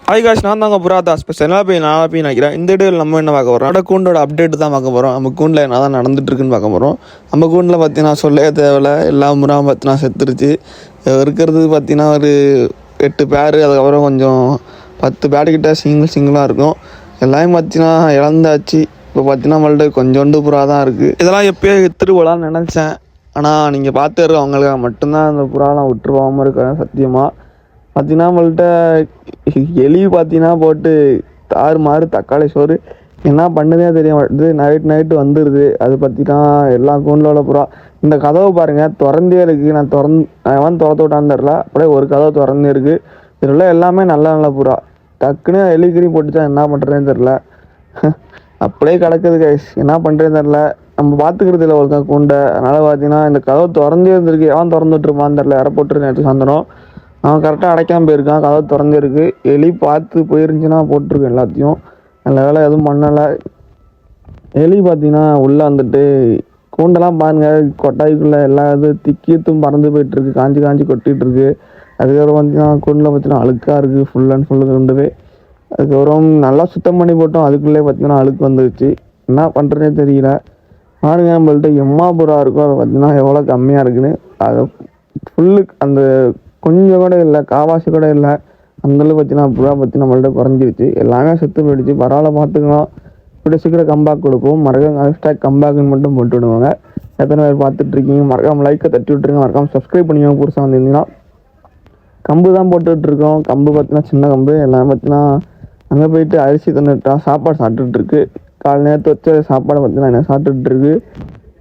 Hi cash, நான் தாங்க புராதாஸ். இப்போ நல்லா போய் நினைக்கிறேன். இந்த வீடியோவில் நம்ம என்ன பார்க்க போகிறோம், நம்ம கூண்டோட அப்டேட் தான் பார்க்க போகிறோம். நம்ம கூண்டில் என்ன தான் நடந்துட்டுருக்குன்னு பார்க்க போகிறோம். நம்ம கூண்டில் பார்த்தீங்கன்னா சொல்லவே தேவையில்ல, எல்லா முறாவும் பார்த்தீங்கன்னா செத்துருச்சு. இருக்கிறது பார்த்தீங்கன்னா ஒரு 8 பேர், அதுக்கப்புறம் கொஞ்சம் 10 பேர்கிட்ட சிங்கிளாக இருக்கும். எல்லாமே பார்த்தீங்கன்னா இழந்தாச்சு. இப்போ பார்த்தீங்கன்னா நம்மள்ட்ட கொஞ்சோண்டு புறா தான் இருக்குது. இதெல்லாம் எப்போயோ விற்றுருவோலான்னு நினச்சேன். ஆனால் நீங்கள் பார்த்துருக்க அவங்களுக்காக மட்டும்தான் அந்த புறாலாம் விட்டுருவாமல் இருக்கேன் சத்தியமாக. பார்த்தீங்கன்னா நம்மள்ட்ட எலி பார்த்தீங்கன்னா போட்டு மாறு தக்காளி சோறு என்ன பண்ணுதே தெரிய மாட்டேது. நைட்டு வந்துடுது. அது பார்த்தீங்கன்னா எல்லா கூண்டில் உள்ள புறா. இந்த கதவை பாருங்கள், திறந்தே இருக்குது. நான் திறந்து விட்டான்னு தெரில, அப்படியே ஒரு கதவை திறந்தே இருக்குது. இதில் எல்லாமே நல்ல புறா. டக்குன்னு எலிகிரி போட்டுச்சா என்ன பண்ணுறதுன்னு தெரில. அப்படியே கிடக்குது கைஸ், என்ன பண்ணுறதுன்னு தெரில. நம்ம பார்த்துக்கிறது இல்லை ஒரு கூண்டை. அதனால் பார்த்தீங்கன்னா இந்த கதவை திறந்தே இருந்திருக்கு. எவன் திறந்து விட்டுருப்பான்னு தெரில. இற போட்டு நேற்று சாயந்தரம் அவன் கரெக்டாக அடைக்காமல் போயிருக்கான். கதவு திறந்துருக்கு. எலி பார்த்து போயிருந்துச்சுன்னா போட்டிருக்கேன் எல்லாத்தையும். நல்ல வேலை எதுவும் பண்ணலை. எலி பார்த்தீங்கன்னா உள்ளே வந்துட்டு கூண்டெல்லாம் பாருங்கள், கொட்டாய்க்குள்ளே எல்லா இது திக்கியத்தும் பறந்து போயிட்டுருக்கு. காஞ்சி கொட்டிகிட்ருக்கு. அதுக்கப்புறம் பார்த்தீங்கன்னா கூண்டில் பார்த்தீங்கன்னா அழுக்காக இருக்குது. ஃபுல் அண்ட் ஃபுல்லு கொண்டு. அதுக்கப்புறம் நல்லா சுத்தம் பண்ணி போட்டோம். அதுக்குள்ளே பார்த்தீங்கன்னா அழுக்கு வந்துருச்சு. என்ன பண்ணுறதே தெரியல. பாருங்க, நம்மள்ட்ட எம்மா புறா இருக்கும். அதை பார்த்தீங்கன்னா எவ்வளோ கம்மியாக இருக்குன்னு. அதை ஃபுல்லு அந்த கொஞ்சம் கூட இல்லை, காவாசி கூட இல்லை. அந்தளவுக்கு பார்த்தீங்கன்னா புறா பற்றி நம்மள்ட்ட குறைஞ்சிருச்சு. எல்லாமே செத்து போயிடுச்சு. பரவாயில்ல, பார்த்துக்கலாம். இப்படி சீக்கிரம் கம்பேக் கொடுப்போம். மறக்காம ஹேஷ்டாக் கம்பேக்குன்னு மட்டும் போட்டு விடுவாங்க. எத்தனை பேர் பார்த்துட்ருக்கீங்க? மறக்காமல் லைக்கை தட்டி விட்டுருங்க. மறக்காமல் சப்ஸ்கிரைப் பண்ணிக்கோங்க. புதுசாக வந்திருந்தீங்கன்னா கம்பு தான் போட்டுட்ருக்கோம். கம்பு பார்த்தீங்கன்னா சின்ன கம்பு. எல்லாம் பார்த்தீங்கன்னா அங்கே போயிட்டு அரிசி தந்துட்டா சாப்பாடு சாப்பிட்டுட்ருக்கு. நேரத்து வச்ச சாப்பாடை பார்த்தீங்கன்னா என்ன சாப்பிட்டுட்ருக்கு.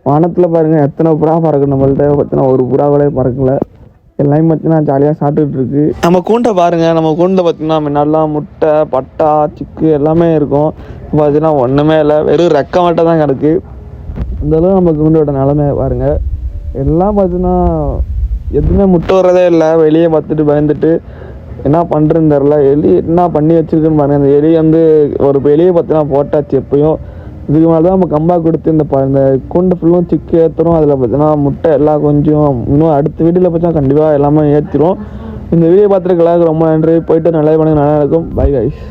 வானத்தில் பாருங்கள் எத்தனை புறா பறக்கு. நம்மள்ட்ட பார்த்தீங்கன்னா ஒரு புறா கூட பறக்கலை. எல்லாமே பார்த்தீங்கன்னா ஜாலியாக சாப்பிட்டுட்ருக்கு. நம்ம கூண்டை பாருங்கள். நம்ம கூண்டில் பார்த்தீங்கன்னா முன்னாடிலாம் முட்டை, பட்டா, சிக்கு எல்லாமே இருக்கும். இப்போ பார்த்தீங்கன்னா ஒன்றுமே இல்லை, வெறும் ரெக்க மட்டும் தான் கிடக்கு. இந்தளவு நம்ம கூண்டோட நிலமை பாருங்கள். எல்லாம் பார்த்தீங்கன்னா எதுவுமே முட்டை வர்றதே இல்லை. வெளியே பார்த்துட்டு பயந்துட்டு என்ன பண்ணுறதுன்னு தெரில. எலி என்ன பண்ணி வச்சுருக்குன்னு பாருங்கள். அந்த எலி ஒரு எலியை பார்த்தீங்கன்னா போட்டாச்சு எப்பயும். இதுக்கு மேலே தான் நம்ம கம்பேக் கொடுத்து இந்த கூண்டு ஃபுல்லும் சிக்கு ஏற்றுறோம். அதில் பார்த்தீங்கன்னா முட்டை எல்லாம் கொஞ்சம் இன்னும் அடுத்த வீடியோவில் பார்த்தா கண்டிப்பாக எல்லாமே ஏற்றிடும். இந்த வீடியோ பார்த்துருக்கலாம் ரொம்ப நன்றி. போயிட்டு நல்லா பண்ணுங்க, நல்லா இருக்கும். Bye guys.